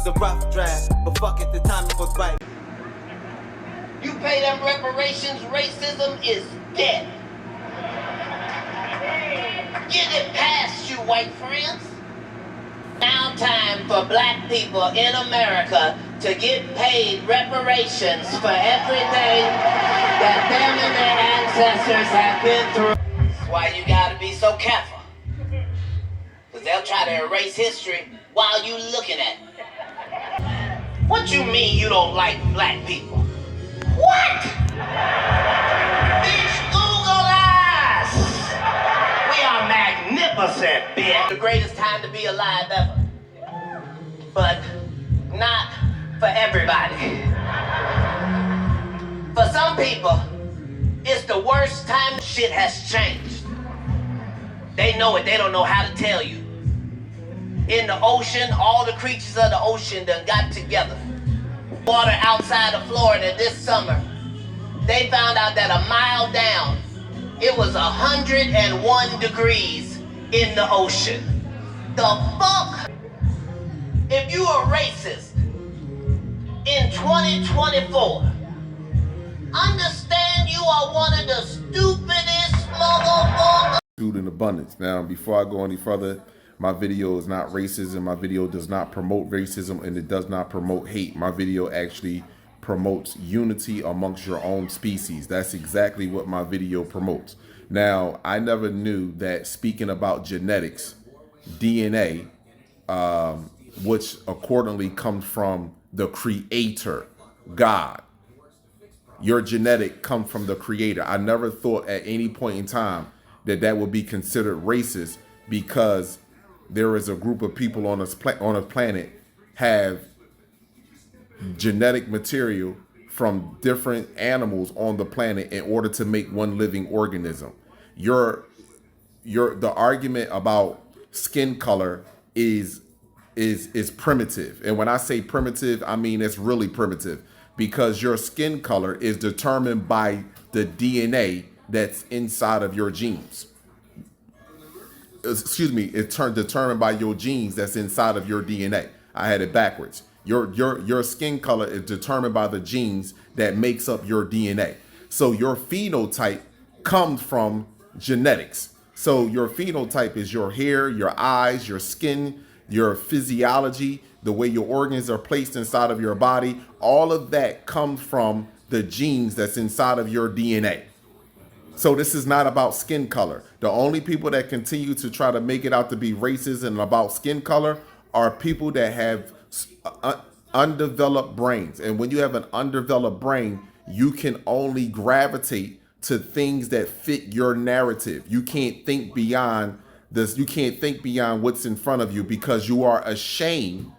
was a rough draft, but fuck it, the timing was right. You pay them reparations, racism is dead. Get it past you, white friends. Now time for black people in America to get paid reparations for everything that them and their ancestors have been through. That's why you gotta be so careful. Because they'll try to erase history while you looking at it. What you mean you don't like black people? What? Bitch, Google us! We are magnificent, bitch. The greatest time to be alive ever. But not for everybody. For some people, it's the worst time shit has changed. They know it, they don't know how to tell you. In the ocean, all the creatures of the ocean done got together. Water outside of Florida this summer, they found out that a mile down, it was 101 degrees in the ocean. The fuck? If you are racist in 2024, understand you are one of the stupidest motherfuckers. Food in abundance. Now, before I go any further, my video is not racism. My video does not promote racism, and it does not promote hate. My video actually promotes unity amongst your own species. That's exactly what my video promotes. Now, I never knew that speaking about genetics, DNA, which accordingly comes from the creator, God. Your genetic comes from the creator. I never thought at any point in time that that would be considered racist because there is a group of people on a planet have genetic material from different animals on the planet in order to make one living organism. The argument about skin color is primitive. And when I say primitive, I mean it's really primitive because your skin color is determined by the DNA that's inside of your genes. Excuse me, it's determined by your genes that's inside of your DNA. I had it backwards. Your skin color is determined by the genes that makes up your DNA. So your phenotype comes from genetics. So your phenotype is your hair, your eyes, your skin, your physiology, the way your organs are placed inside of your body. All of that comes from the genes that's inside of your DNA. So this is not about skin color. The only people that continue to try to make it out to be racist and about skin color are people that have undeveloped brains. And when you have an undeveloped brain, you can only gravitate to things that fit your narrative. You can't think beyond this. You can't think beyond what's in front of you because you are ashamed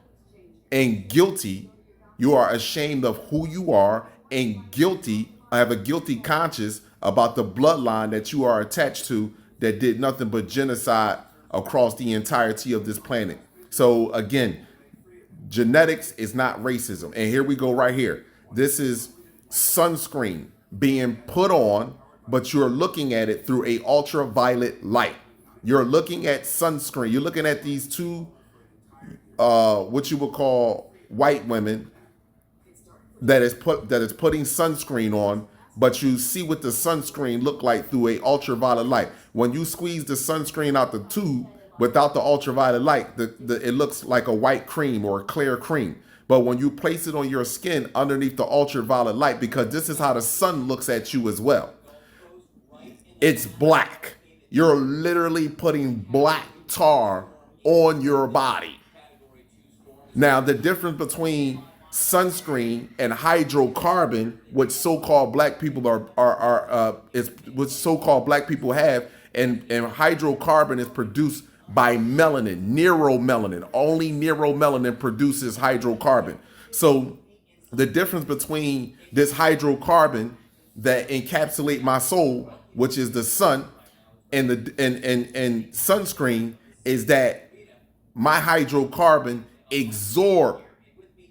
and guilty. You are ashamed of who you are and guilty. I have a guilty conscience about the bloodline that you are attached to that did nothing but genocide across the entirety of this planet. So again, genetics is not racism. And here we go right here. This is sunscreen being put on, but you're looking at it through a ultraviolet light. You're looking at sunscreen. You're looking at these two, what you would call white women that is putting sunscreen on, but you see what the sunscreen look like through a ultraviolet light. When you squeeze the sunscreen out the tube without the ultraviolet light, it looks like a white cream or a clear cream. But when you place it on your skin underneath the ultraviolet light, because this is how the sun looks at you as well, it's black. You're literally putting black tar on your body. Now, the difference between sunscreen and hydrocarbon, which so-called black people which so-called black people have, and hydrocarbon is produced by melanin, neuromelanin. Only neuromelanin produces hydrocarbon. So the difference between this hydrocarbon that encapsulate my soul, which is the sun, and sunscreen is that my hydrocarbon absorb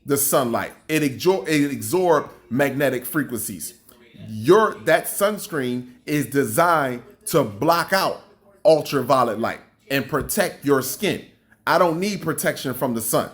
the sunlight. It absorbs magnetic frequencies. That sunscreen is designed to block out ultraviolet light and protect your skin. I don't need protection from the sun.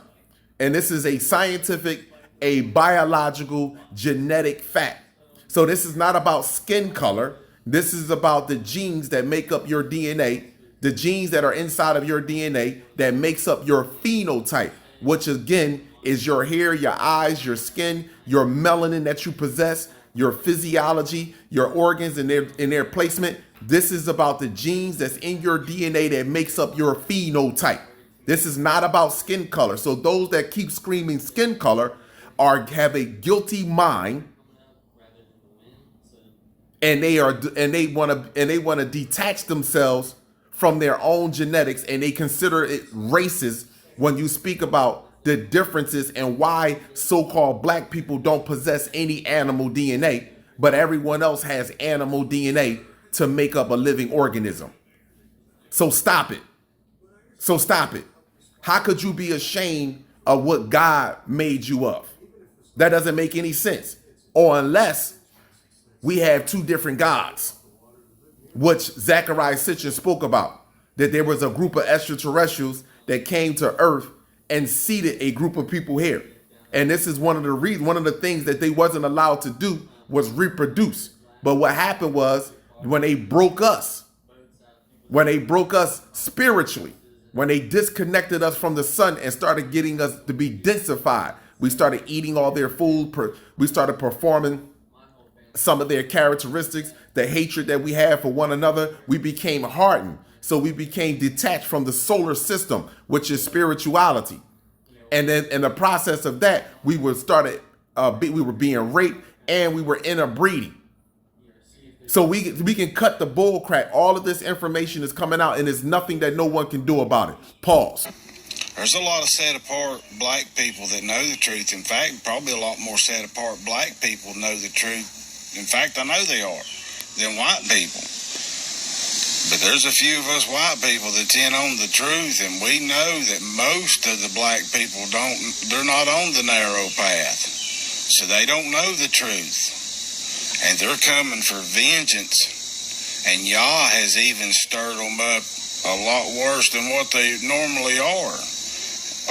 And this is a scientific, a biological, genetic fact. So this is not about skin color. This is about the genes that make up your DNA, the genes that are inside of your DNA that makes up your phenotype, which again is your hair, your eyes, your skin, your melanin that you possess, your physiology, your organs and their placement. This is about the genes that's in your DNA that makes up your phenotype. This is not about skin color. So those that keep screaming skin color have a guilty mind, and they want to detach themselves from their own genetics, and they consider it racist when you speak about the differences and why so-called black people don't possess any animal DNA, but everyone else has animal DNA to make up a living organism. So stop it. So stop it. How could you be ashamed of what God made you of? That doesn't make any sense. Or unless we have two different gods, which Zechariah Sitchin spoke about, that there was a group of extraterrestrials that came to Earth and seeded a group of people here. And this is one of the reasons, one of the things that they wasn't allowed to do was reproduce. But what happened was when they broke us spiritually, when they disconnected us from the sun and started getting us to be densified, we started eating all their food. We started performing some of their characteristics, the hatred that we have for one another. We became hardened. So we became detached from the solar system, which is spirituality. And then in the process of that, we were being raped and we were interbreeding. So we can cut the bull crap. All of this information is coming out and there's nothing that no one can do about it. Pause. There's a lot of set apart black people that know the truth. In fact, probably a lot more set apart black people know the truth. In fact, I know they are, than white people. But there's a few of us white people that tend on the truth, and we know that most of the black people they're not on the narrow path. So they don't know the truth. And they're coming for vengeance. And Yah has even stirred them up a lot worse than what they normally are.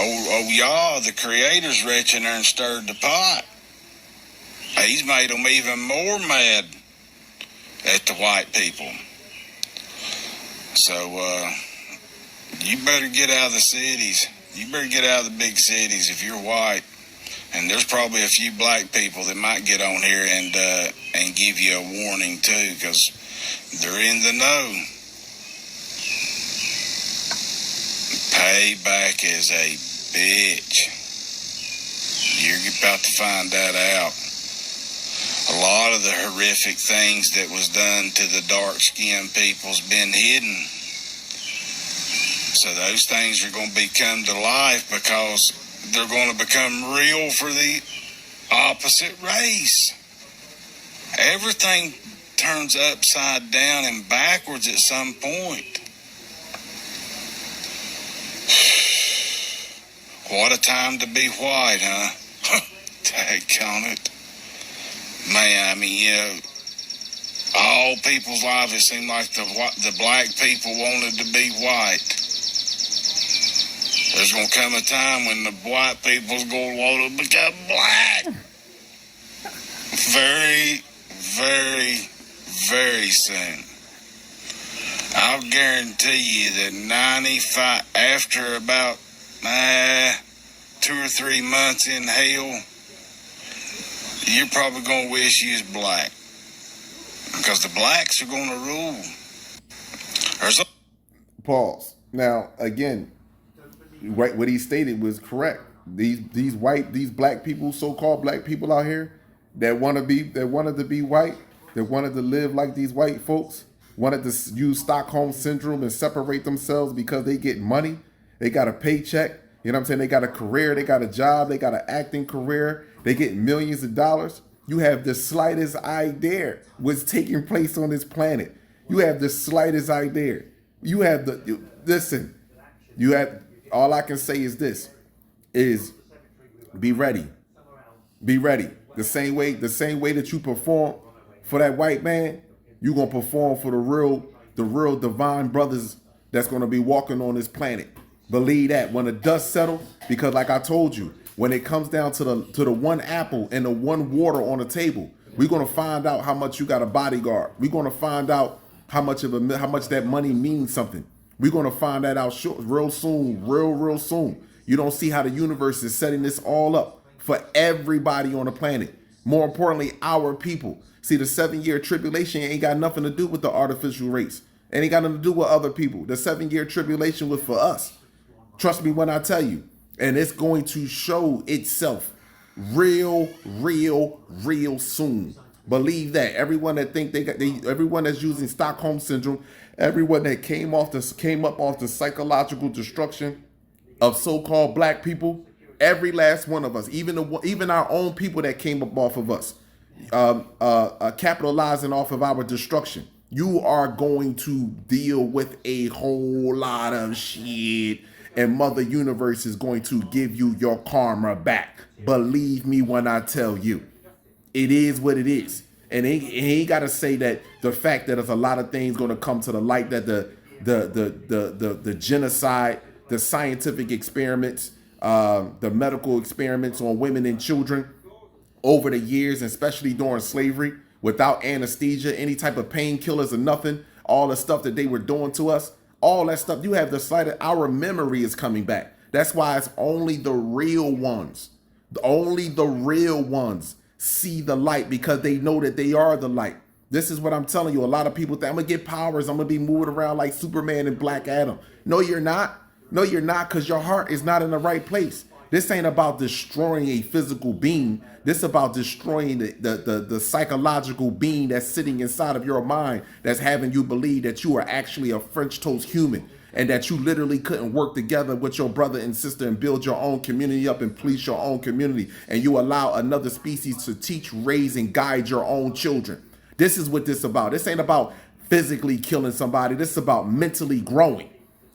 Oh, Yah, the Creator's reaching there and stirred the pot. He's made them even more mad at the white people. So, you better get out of the cities. You better get out of the big cities if you're white. And there's probably a few black people that might get on here and give you a warning too, because they're in the know. Payback is a bitch. You're about to find that out. A lot of the horrific things that was done to the dark-skinned people's been hidden. So those things are going to come to life because they're going to become real for the opposite race. Everything turns upside down and backwards at some point. What a time to be white, huh? Daggone it. Man, I mean, all people's lives, it seemed like the black people wanted to be white. There's going to come a time when the white people's going to want to become black. Very, very, very soon. I'll guarantee you that 95, after about 2 or 3 months in hell, you're probably going to wish you was black. Because the blacks are going to rule. Pause. Now, again, what he stated was correct. These black people, so-called black people out here that wanted to be white, that wanted to live like these white folks, wanted to use Stockholm Syndrome and separate themselves because they get money, they got a paycheck, you know what I'm saying? They got a career, they got a job, they got an acting career, they get millions of dollars. You have the slightest idea what's taking place on this planet. You have the slightest idea. You have all I can say is this, is be ready. Be ready. The same way that you perform for that white man, you're going to perform for the real divine brothers that's going to be walking on this planet. Believe that when the dust settles, because like I told you, When it comes down to the one apple and the one water on the table, we're gonna find out how much you got a bodyguard. We're gonna find out how much that money means something. We're gonna find that out real soon, real soon. You don't see how the universe is setting this all up for everybody on the planet. More importantly, our people. See, the 7-year tribulation ain't got nothing to do with the artificial race. It ain't got nothing to do with other people. The 7-year tribulation was for us. Trust me when I tell you. And it's going to show itself real soon. Believe that. Everyone that think everyone that's using Stockholm syndrome, everyone that came up off the psychological destruction of so-called black people, every last one of us, even our own people that came up off of us, capitalizing off of our destruction. You are going to deal with a whole lot of shit, and Mother Universe is going to give you your karma back. Believe me when I tell you. It is what it is. And he ain't got to say that the fact that there's a lot of things going to come to the light, that the genocide, the scientific experiments, the medical experiments on women and children over the years, especially during slavery, without anesthesia, any type of painkillers or nothing, all the stuff that they were doing to us, all that stuff, you have decided our memory is coming back. That's why it's only the real ones, see the light, because they know that they are the light. This is what I'm telling you. A lot of people think I'm gonna get powers, I'm gonna be moving around like Superman and Black Adam. No, you're not. No, you're not, because your heart is not in the right place. This ain't about destroying a physical being. This is about destroying the psychological being that's sitting inside of your mind, that's having you believe that you are actually a French toast human, and that you literally couldn't work together with your brother and sister and build your own community up and police your own community, and you allow another species to teach, raise, and guide your own children. This is what this is about. This ain't about physically killing somebody. This is about mentally growing.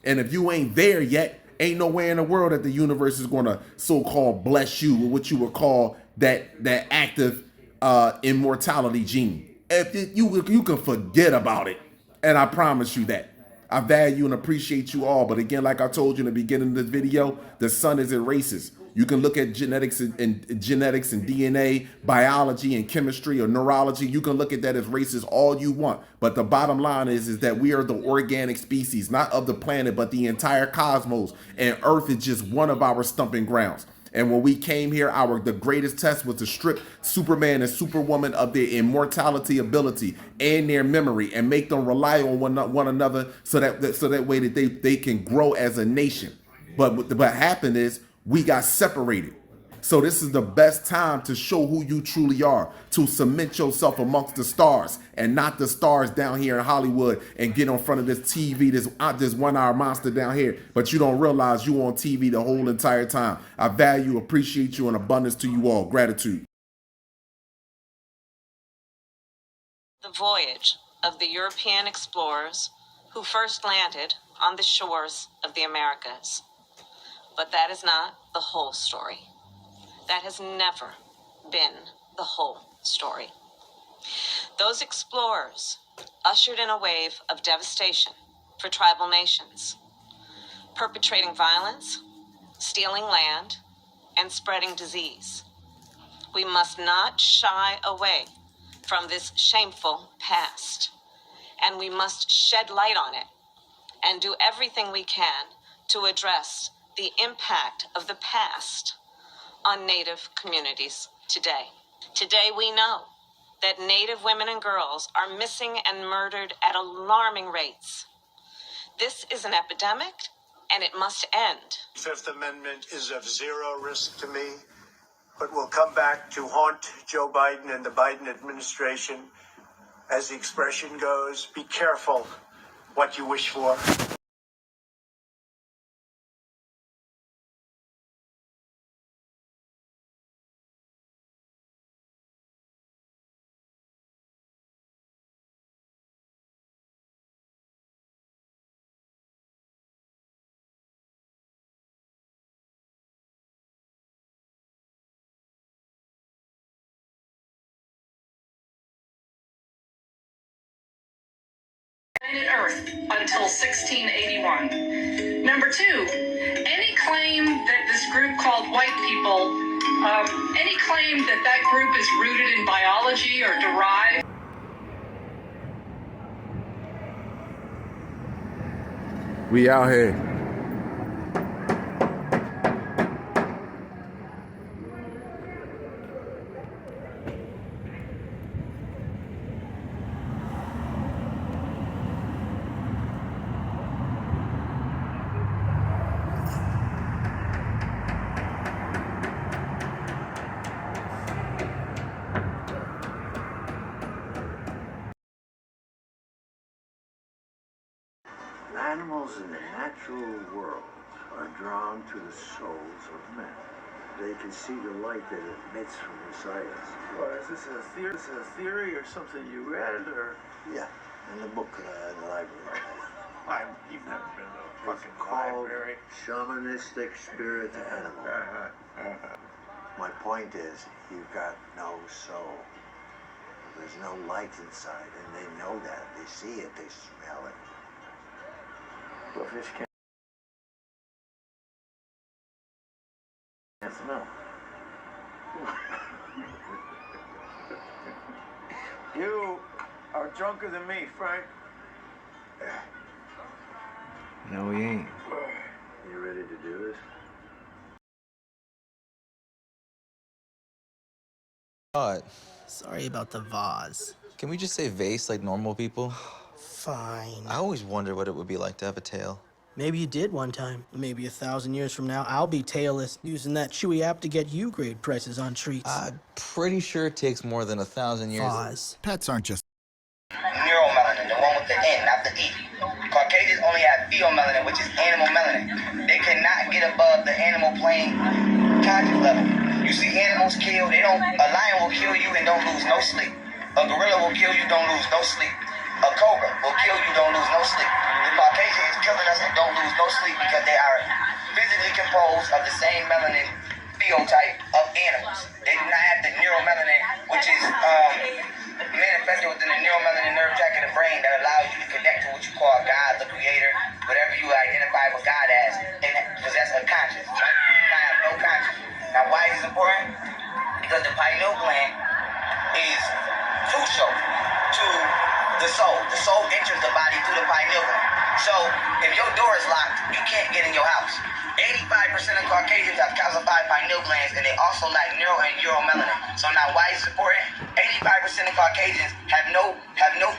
And if you ain't there yet, ain't nowhere in the world that the universe is going to so-called bless you with what you would call that active immortality gene. If you can forget about it, and I promise you that. I value and appreciate you all, but again, like I told you in the beginning of the video, the sun isn't racist. You can look at genetics and DNA, biology and chemistry or neurology. You can look at that as racist all you want. But the bottom line is that we are the organic species, not of the planet, but the entire cosmos. And Earth is just one of our stumping grounds. And when we came here, the greatest test was to strip Superman and Superwoman of their immortality ability and their memory, and make them rely on one another, so that way that they can grow as a nation. But what happened is we got separated. So this is the best time to show who you truly are, to cement yourself amongst the stars and not the stars down here in Hollywood and get in front of this TV, this 1 hour monster down here, but you don't realize you on TV the whole entire time. I value, appreciate you, and abundance to you all. Gratitude. The voyage of the European explorers who first landed on the shores of the Americas. But that is not the whole story. That has never been the whole story. Those explorers ushered in a wave of devastation for tribal nations, perpetrating violence, stealing land, and spreading disease. We must not shy away from this shameful past, and we must shed light on it and do everything we can to address the impact of the past on Native communities today. Today we know that Native women and girls are missing and murdered at alarming rates. This is an epidemic, and it must end. Fifth Amendment is of zero risk to me, but will come back to haunt Joe Biden and the Biden administration. As the expression goes, be careful what you wish for. planet Earth until 1681. Number two, any claim that this group called white people, any claim that that group is rooted in biology or derived. We out here. Animals in the natural world are drawn to the souls of men. They can see the light that emits from inside us. Well, is this a theory or something you read, or? Yeah, in the book in the library. You've never been to a It's fucking called library. Shamanistic Spirit Animal. My point is, you've got no soul. There's no light inside, and they know that. They see it, they smell it. Well, fish can't smell. You are drunker than me, Frank. No, we ain't. You ready to do this? What? Sorry about the vase. Can we just say vase like normal people? Fine. I always wonder what it would be like to have a tail. Maybe you did one time. Maybe 1,000 years from now, I'll be tailless, using that Chewy app to get you great prices on treats. I'm pretty sure it takes more than 1,000 years. Vase. Pets aren't just Neuromelanin, the one with the N, not the E. Caucasians only have pheomelanin, which is animal melanin. They cannot get above the animal plane conscious level. You see animals kill, a lion will kill you and don't lose no sleep. A gorilla will kill you, don't lose no sleep. A cobra will kill you, don't lose no sleep. The Caucasian is killing us and don't lose no sleep because they are physically composed of the same melanin phenotype of animals. They do not have the neuromelanin, which is manifested within the neuromelanin nerve tract of the brain that allows you to connect to what you call God, the creator, whatever you identify with God as, and possess a conscience. Right? You do not have no conscience. Now, why is this important? Because the pineal gland is crucial to the soul. The soul enters the body through the pineal gland. So, if your door is locked, you can't get in your house. 85% of Caucasians have calcified pineal glands, and they also lack neuro and uromelanin. So now, why is it important? 85% of Caucasians have no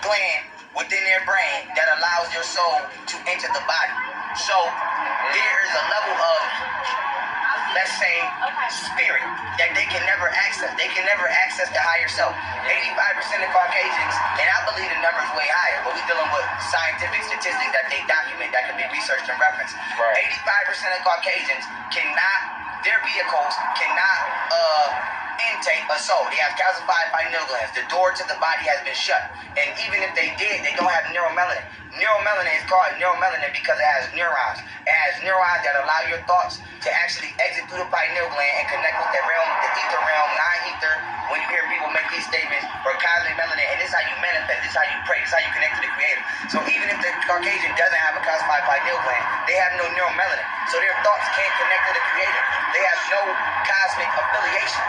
gland within their brain that allows their soul to enter the body. So there is a level of, let's say, spirit that they can never access. They can never access the higher self. 85% of Caucasians, and I believe the number is way higher, but we're dealing with scientific statistics that they document that can be researched and referenced. Right. 85% of Caucasians their vehicles cannot intake a soul. They have calcified pineal glands. The door to the body has been shut. And even if they did, they don't have neuromelanin. Neuromelanin is called neuromelanin because it has neurons. It has neurons that allow your thoughts to actually exit through the pineal gland and connect with the realm, the ether realm, non-ether. When you hear people make these statements, or cosmic melanin, and this is how you manifest, this is how you pray, this is how you connect to the creator. So even if the Caucasian doesn't have a calcified pineal gland, they have no neuromelanin. So their thoughts can't connect to the creator. They have no cosmic affiliation.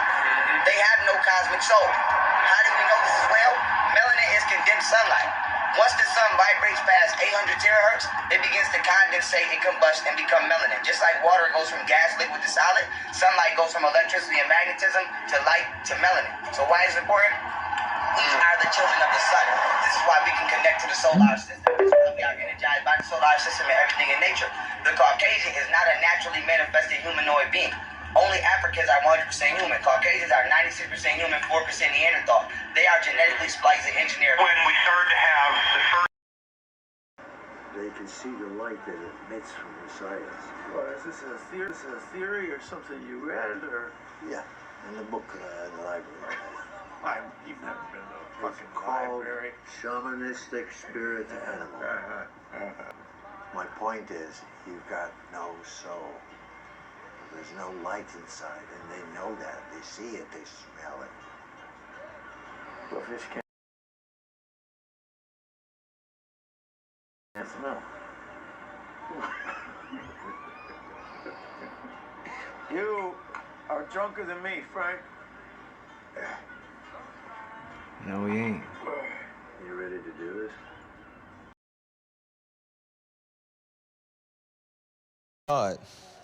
They have no cosmic soul. How do we know this as well? Melanin is condensed sunlight. Once the sun vibrates past 800 terahertz, it begins to condensate and combust and become melanin. Just like water goes from gas, liquid to solid, sunlight goes from electricity and magnetism to light to melanin. So why is it important? We are the children of the sun. This is why we can connect to the solar system. This is why we are energized by the solar system and everything in nature. The Caucasian is not a naturally manifested humanoid being. Only Africans are 100% human. Caucasians are 96% human, 4% Neanderthal. They are genetically spliced and engineered. When we started to have the first. They can see the light that emits from inside us. Well, is this a theory or something you read, or? Yeah, in the book in the library. You've never been to a It's fucking called library. Shamanistic Spirit Animal. My point is, you've got no soul. There's no light inside, and they know that. They see it, they smell it. Well, fish can't Yes, no. You are drunker than me, Frank. No, we ain't. You ready to do this? God,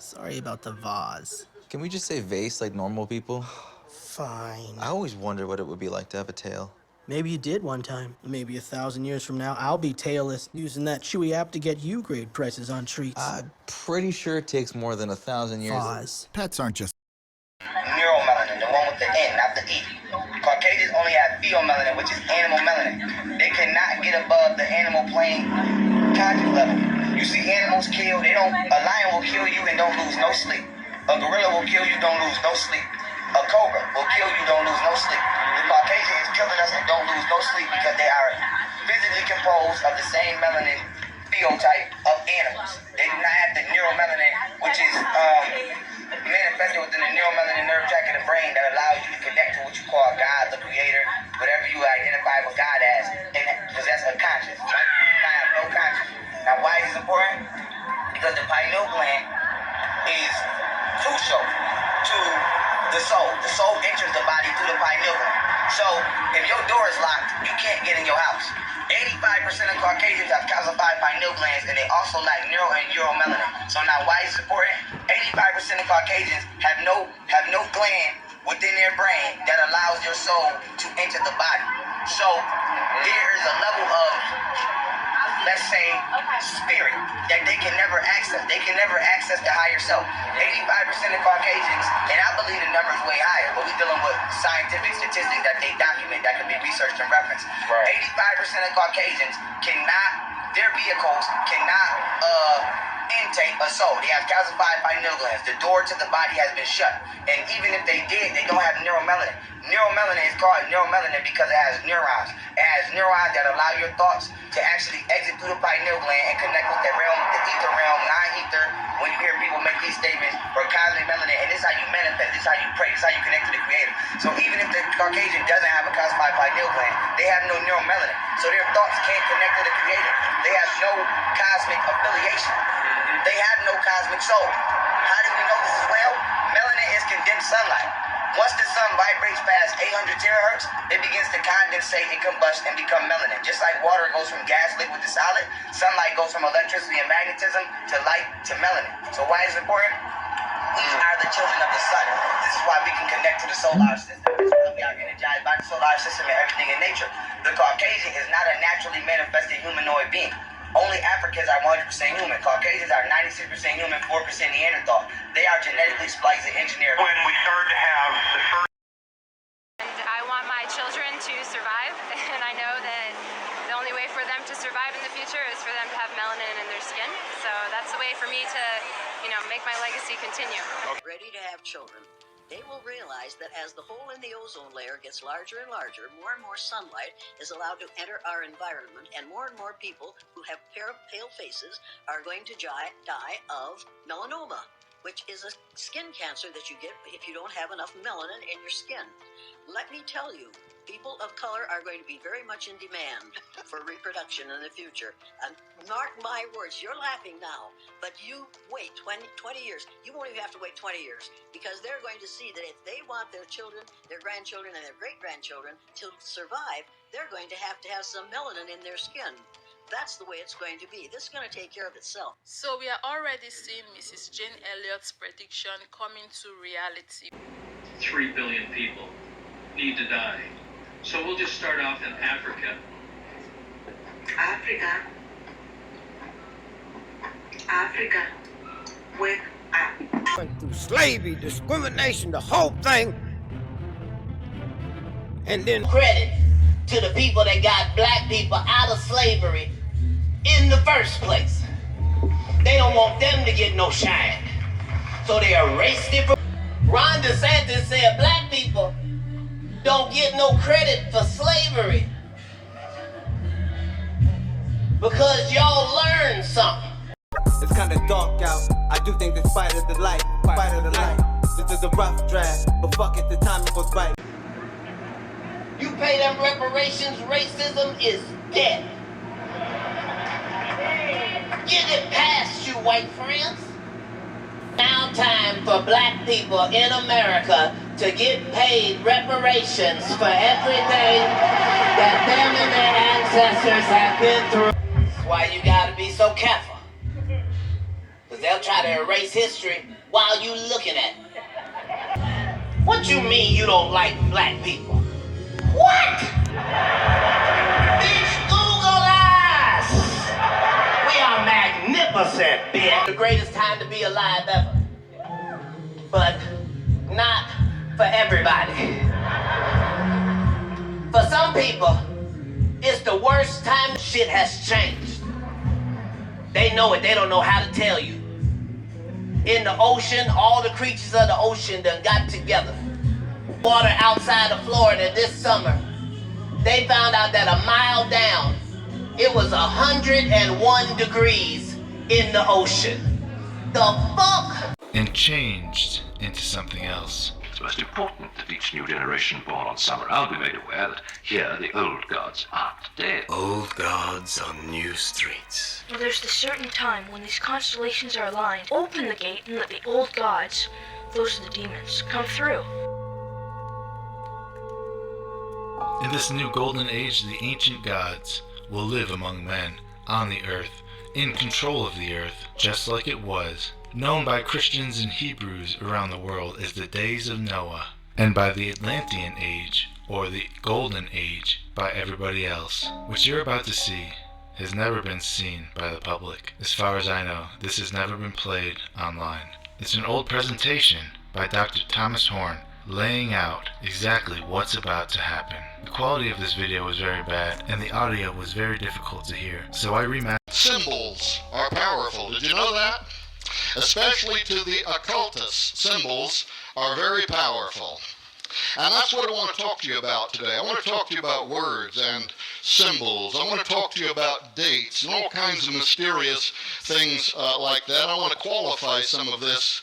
Sorry about the vase. can we just say vase like normal people? Fine. I always wonder what it would be like to have a tail. Maybe you did one time. Maybe 1,000 years from now, I'll be tailless, using that Chewy app to get you great prices on treats. I'm pretty sure it takes more than 1,000 years. Vase. Pets aren't just. Neuromelanin, the one with the N, not the E. Caucasians only have pheomelanin, which is animal melanin. They cannot get above the animal plane contact level. You see animals kill, a lion will kill you and don't lose no sleep. A gorilla will kill you, don't lose no sleep. A cobra will kill you, don't lose no sleep. The Caucasian is killing us and don't lose no sleep because they are physically composed of the same melanin phenotype of animals. They do not have the neuromelanin, which is manifested within the neuromelanin nerve tract of the brain that allows you to connect to what you call God, the creator, whatever you identify with God as, and possess a conscience. Right? I have no conscience. Now, why is this important? Because the pineal gland is crucial to the soul. The soul enters the body through the pineal gland. So, if your door is locked, you can't get in your house. 85% of Caucasians have calcified pineal glands, and they also lack neuro and uromelanin. So now, why is it important? 85% of Caucasians have no gland within their brain that allows your soul to enter the body. So there is a level of, let's say, spirit that they can never access. They can never access the higher self. 85% of Caucasians, and I believe the number is way higher, but we're dealing with scientific statistics that they document that can be researched and referenced. Right. 85% of Caucasians their vehicles cannot intake a soul. They have calcified pineal glands. The door to the body has been shut. And even if they did, they don't have neuromelanin. Neuromelanin is called neuromelanin because it has neurons. It has neurons that allow your thoughts to actually exit through the pineal gland and connect with the realm, the ether realm, non-ether. When you hear people make these statements, or cosmic melanin, and this is how you manifest, this is how you pray, this is how you connect to the creator. So even if the Caucasian doesn't have a calcified pineal gland, they have no neuromelanin. So their thoughts can't connect to the creator. They have no cosmic affiliation. They have no cosmic soul. How do we know this as well? Melanin is condensed sunlight. Once the sun vibrates past 800 terahertz, it begins to condensate and combust and become melanin. Just like water goes from gas, liquid to solid, sunlight goes from electricity and magnetism to light to melanin. So why is it important? We are the children of the sun. This is why we can connect to the solar system. This is why we are energized by the solar system and everything in nature. The Caucasian is not a naturally manifested humanoid being. Only Africans are 100% human. Caucasians are 96% human, 4% Neanderthal. They are genetically spliced and engineered. When we started to have the first. And I want my children to survive, and I know that the only way for them to survive in the future is for them to have melanin in their skin. So that's the way for me to, make my legacy continue. Ready to have children. They will realize that as the hole in the ozone layer gets larger and larger, more and more sunlight is allowed to enter our environment, and more people who have pale faces are going to die of melanoma, which is a skin cancer that you get if you don't have enough melanin in your skin. Let me tell you, people of color are going to be very much in demand for reproduction in the future. And mark my words, you're laughing now, but you wait 20 years. You won't even have to wait 20 years, because they're going to see that if they want their children, their grandchildren, and their great-grandchildren to survive, they're going to have some melanin in their skin. That's the way it's going to be. This is going to take care of itself. So we are already seeing Mrs. Jane Elliott's prediction coming to reality. 3 billion people need to die. So we'll just start off in Africa. Africa, wake up. Went through slavery, discrimination, the whole thing. And then Credit to the people that got black people out of slavery in the first place. They don't want them to get no shine. So they erased it from. Ron DeSantis said black people don't get no credit for slavery because y'all learned something. It's kinda dark out. I do think that fight is the light. This is a rough draft, but fuck it, the timing was right. You pay them reparations, racism is dead. Get it past you, white friends. Now time for black people in America to get paid reparations for everything that them and their ancestors have been through. That's why you gotta be so careful. Because they'll try to erase history while you looking at it. What you mean you don't like black people? What? Bitch, Google us! We are magnificent, bitch. The greatest time to be alive ever. But not for everybody. For some people, it's the worst time. Shit has changed. They know it, they don't know how to tell you. In the ocean, all the creatures of the ocean done got together. Water outside of Florida this summer, they found out that a mile down, it was 101 degrees in the ocean. The fuck? And changed into something else. It's most important that each new generation born on summer I'll be made aware that here the old gods aren't dead. Old gods on new streets. Well, there's a certain time when these constellations are aligned. Open the gate and let the old gods, those are the demons, come through. In this new golden age, the ancient gods will live among men, on the earth, in control of the earth, just like it was, known by Christians and Hebrews around the world as the days of Noah, and by the Atlantean Age, or the Golden Age, by everybody else. What you're about to see has never been seen by the public. As far as I know, this has never been played online. It's an old presentation by Dr. Thomas Horn, laying out exactly what's about to happen. The quality of this video was very bad, and the audio was very difficult to hear, so I remastered. Symbols are powerful. Did you know that? Especially to the occultists, symbols are very powerful. And that's what I want to talk to you about today. I want to talk to you about words and symbols. I want to talk to you about dates and all kinds of mysterious things like that. I want to qualify some of this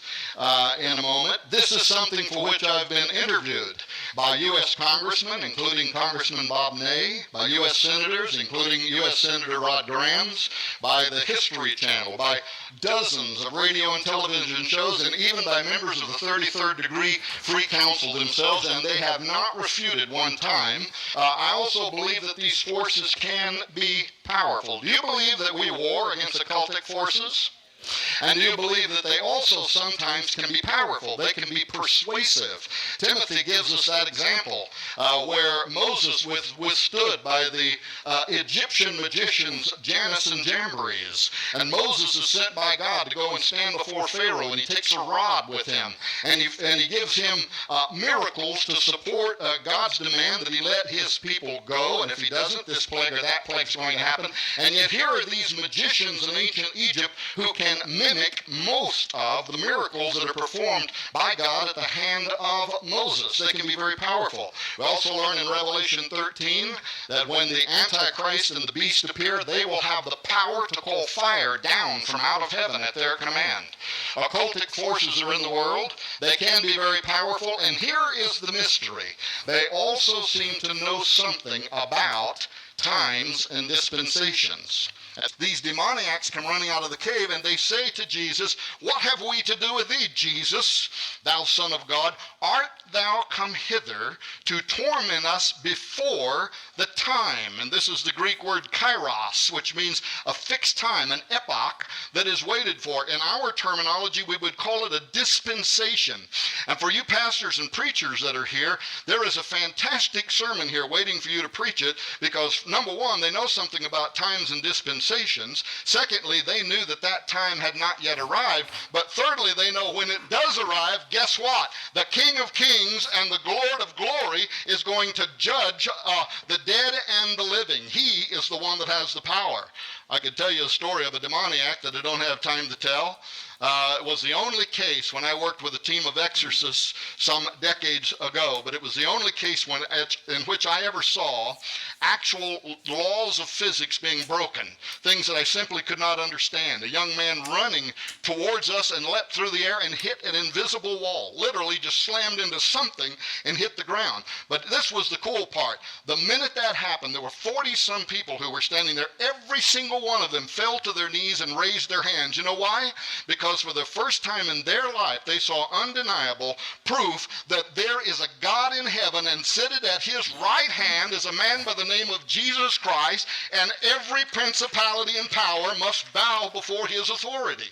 in a moment. This is something for which I've been interviewed by U.S. congressmen, including Congressman Bob Ney, by U.S. senators, including U.S. Senator Rod Grams, by the History Channel, by dozens of radio and television shows, and even by members of the 33rd Degree Free Council themselves, and they have not refuted one time. I also believe that these forces can be powerful. Do you believe that we war against occultic forces? And do you believe that they also sometimes can be powerful? They can be persuasive. Timothy gives us that example where Moses withstood by the Egyptian magicians Jannes and Jambres. And Moses is sent by God to go and stand before Pharaoh, and he takes a rod with him. And he gives him miracles to support God's demand that he let his people go. And if he doesn't, this plague or that plague is going to happen. And yet here are these magicians in ancient Egypt who can mimic most of the miracles that are performed by God at the hand of Moses. They can be very powerful. We also learn in Revelation 13 that when the Antichrist and the beast appear, they will have the power to call fire down from out of heaven at their command. Occultic forces are in the world. They can be very powerful, and here is the mystery. They also seem to know something about times and dispensations. These demoniacs come running out of the cave, and they say to Jesus, "What have we to do with thee, Jesus, thou Son of God? Art thou come hither to torment us before the time?" And this is the Greek word kairos, which means a fixed time, an epoch that is waited for. In our terminology, we would call it a dispensation. And for you pastors and preachers that are here, there is a fantastic sermon here waiting for you to preach it, because number one, they know something about times and dispensations. Secondly, they knew that that time had not yet arrived. But thirdly, they know when it does arrive, guess what? The King of Kings and the Lord of Glory is going to judge the dead and the living. He is the one that has the power. I could tell you a story of a demoniac that I don't have time to tell. It was the only case when I worked with a team of exorcists some decades ago, but it was the only case in which I ever saw actual laws of physics being broken, things that I simply could not understand. A young man running towards us and leapt through the air and hit an invisible wall, literally just slammed into something and hit the ground. But this was the cool part. The minute that happened, there were 40-some people who were standing there. Every single one of them fell to their knees and raised their hands. You know why? Because for the first time in their life, they saw undeniable proof that there is a God in heaven, and seated at his right hand is a man by the name of Jesus Christ, and every principality and power must bow before his authority.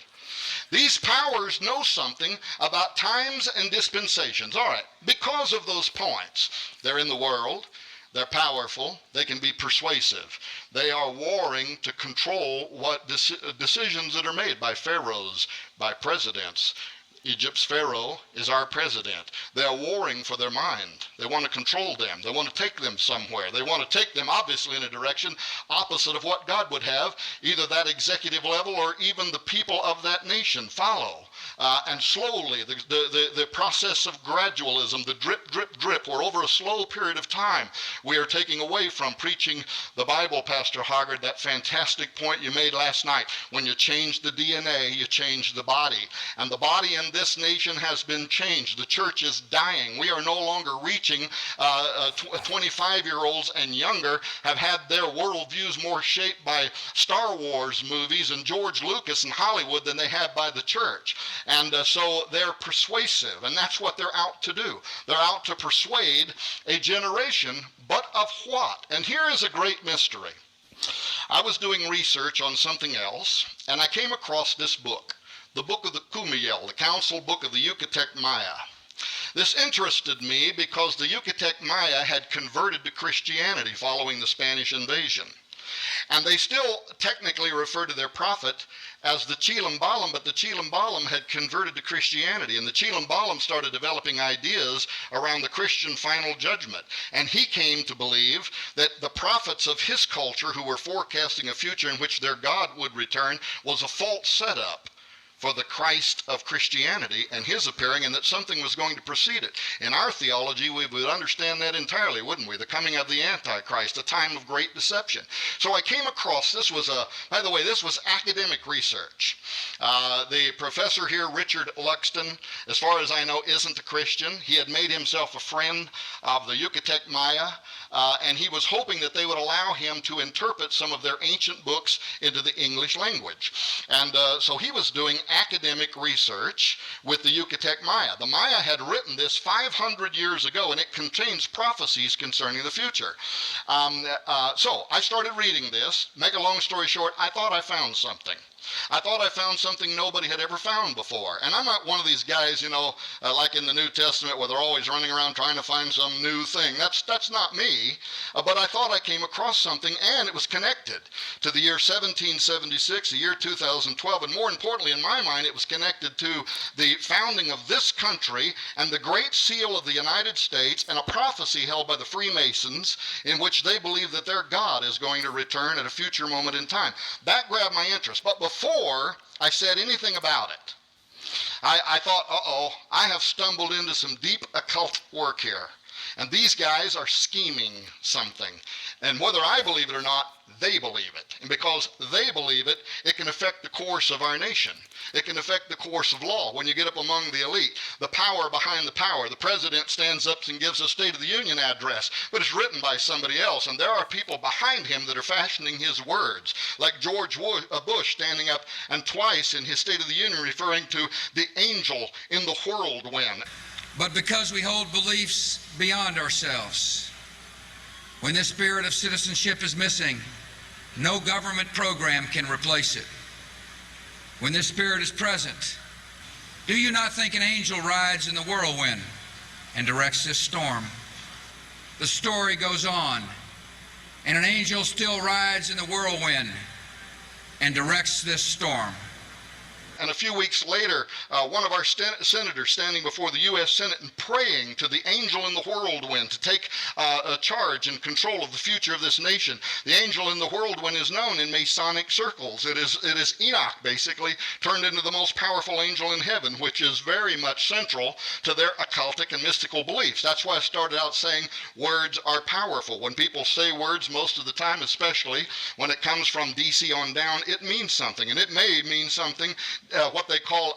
These powers know something about times and dispensations. All right, because of those points, they're in the world, they're powerful, they can be persuasive. They are warring to control what decisions that are made by pharaohs, by presidents. Egypt's Pharaoh is our president. They're warring for their mind. They want to control them. They want to take them somewhere. They want to take them, obviously, in a direction opposite of what God would have, either that executive level or even the people of that nation follow. And slowly, the process of gradualism, the drip, drip, drip, where over a slow period of time, we are taking away from preaching the Bible, Pastor Hoggard, that fantastic point you made last night. When you change the DNA, you change the body. And the body in this nation has been changed. The church is dying. We are no longer reaching 25-year-olds and younger have had their worldviews more shaped by Star Wars movies and George Lucas and Hollywood than they have by the church. And so they're persuasive, and that's what they're out to do. They're out to persuade a generation, but of what? And here is a great mystery. I was doing research on something else, and I came across this book. The book of the Kumiel, the council book of the Yucatec Maya. This interested me because the Yucatec Maya had converted to Christianity following the Spanish invasion. And they still technically refer to their prophet as the Chilambalam, but the Chilambalam had converted to Christianity, and the Chilambalam started developing ideas around the Christian final judgment. And he came to believe that the prophets of his culture, who were forecasting a future in which their God would return, was a false setup for the Christ of Christianity and his appearing, and that something was going to precede it. In our theology, we would understand that entirely, wouldn't we? The coming of the Antichrist, a time of great deception. So I came across, this was by the way, this was academic research. The professor here, Richard Luxton, as far as I know, isn't a Christian. He had made himself a friend of the Yucatec Maya, and he was hoping that they would allow him to interpret some of their ancient books into the English language. And so he was doing academic research with the Yucatec Maya. The Maya had written this 500 years ago, and it contains prophecies concerning the future. So I started reading this. Make a long story short, I thought I found something. I thought I found something nobody had ever found before. And I'm not one of these guys, you know, like in the New Testament where they're always running around trying to find some new thing. That's not me. But I thought I came across something, and it was connected to the year 1776, the year 2012, and more importantly, in my mind, it was connected to the founding of this country and the Great Seal of the United States, and a prophecy held by the Freemasons in which they believe that their God is going to return at a future moment in time. That grabbed my interest. But before I said anything about it, I thought, uh-oh, I have stumbled into some deep occult work here. And these guys are scheming something. And whether I believe it or not, they believe it. And because they believe it, it can affect the course of our nation. It can affect the course of law. When you get up among the elite, the power behind the power. The president stands up and gives a State of the Union address, but it's written by somebody else. And there are people behind him that are fashioning his words, like George Bush standing up and twice in his State of the Union referring to the angel in the whirlwind. But because we hold beliefs beyond ourselves, when this spirit of citizenship is missing, no government program can replace it. When this spirit is present, do you not think an angel rides in the whirlwind and directs this storm? The story goes on, and an angel still rides in the whirlwind and directs this storm. And a few weeks later, one of our senators standing before the U.S. Senate and praying to the angel in the whirlwind to take charge and control of the future of this nation. The angel in the whirlwind is known in Masonic circles. It is Enoch, basically, turned into the most powerful angel in heaven, which is very much central to their occultic and mystical beliefs. That's why I started out saying words are powerful. When people say words, most of the time, especially when it comes from DC on down, it means something. And it may mean something, what they call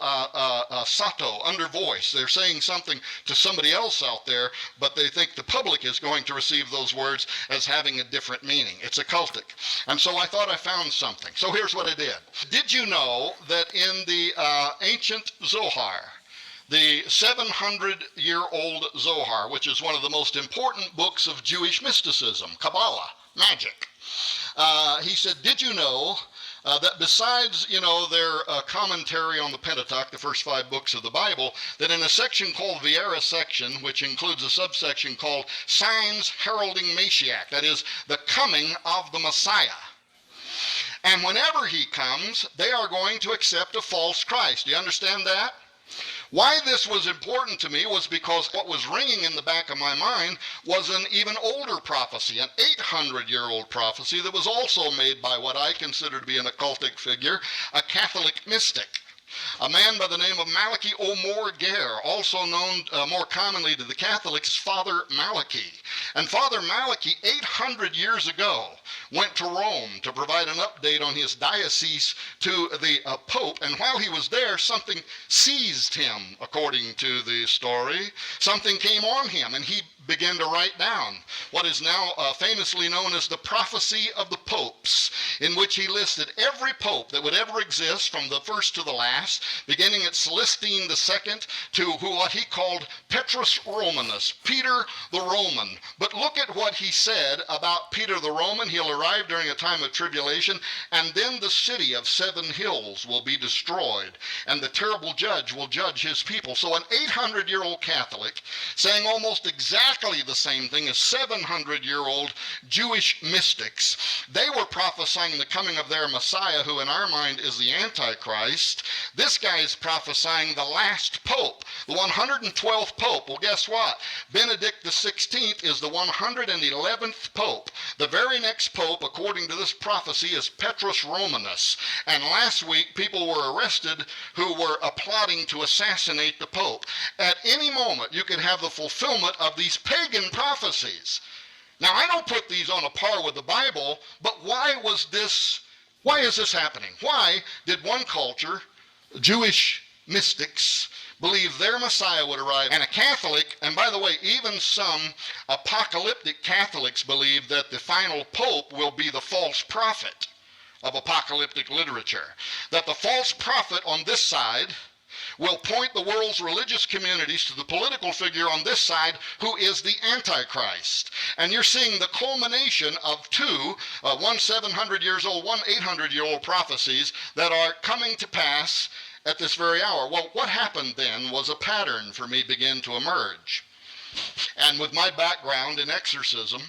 sato, under voice. They're saying something to somebody else out there, but they think the public is going to receive those words as having a different meaning. It's occultic. And so I thought I found something. So here's what I did. Did you know that in the ancient Zohar, the 700-year-old Zohar, which is one of the most important books of Jewish mysticism, Kabbalah, magic, he said, did you know that besides, their commentary on the Pentateuch, the first 5 books of the Bible, that in a section called Viera section, which includes a subsection called Signs Heralding Mashiach, that is, the coming of the Messiah. And whenever he comes, they are going to accept a false Christ. Do you understand that? Why this was important to me was because what was ringing in the back of my mind was an even older prophecy, an 800-year-old prophecy that was also made by what I consider to be an occultic figure, a Catholic mystic. A man by the name of Malachi O'More Gare, also known more commonly to the Catholics, Father Malachi. And Father Malachi, 800 years ago, went to Rome to provide an update on his diocese to the Pope. And while he was there, something seized him, according to the story. Something came on him, and he began to write down what is now famously known as the Prophecy of the Popes, in which he listed every pope that would ever exist from the first to the last, beginning at Celestine II to what he called Petrus Romanus, Peter the Roman. But look at what he said about Peter the Roman. He'll arrive during a time of tribulation, and then the city of 7 hills will be destroyed, and the terrible judge will judge his people. So an 800-year-old Catholic saying almost exactly the same thing as 700-year-old Jewish mystics. They were prophesying the coming of their Messiah, who in our mind is the Antichrist. This guy is prophesying the last pope, the 112th pope. Well, guess what? Benedict XVI is the 111th pope. The very next pope, according to this prophecy, is Petrus Romanus. And last week, people were arrested who were plotting to assassinate the pope. At any moment, you could have the fulfillment of these pagan prophecies. Now, I don't put these on a par with the Bible, but why is this happening? Why did one culture, Jewish mystics, believe their Messiah would arrive, and a Catholic, and by the way, even some apocalyptic Catholics believe that the final pope will be the false prophet of apocalyptic literature, that the false prophet on this side will point the world's religious communities to the political figure on this side who is the Antichrist. And you're seeing the culmination of two, one 700 years old, one 800-year-old prophecies that are coming to pass at this very hour. Well, what happened then was a pattern for me began to emerge. And with my background in exorcism,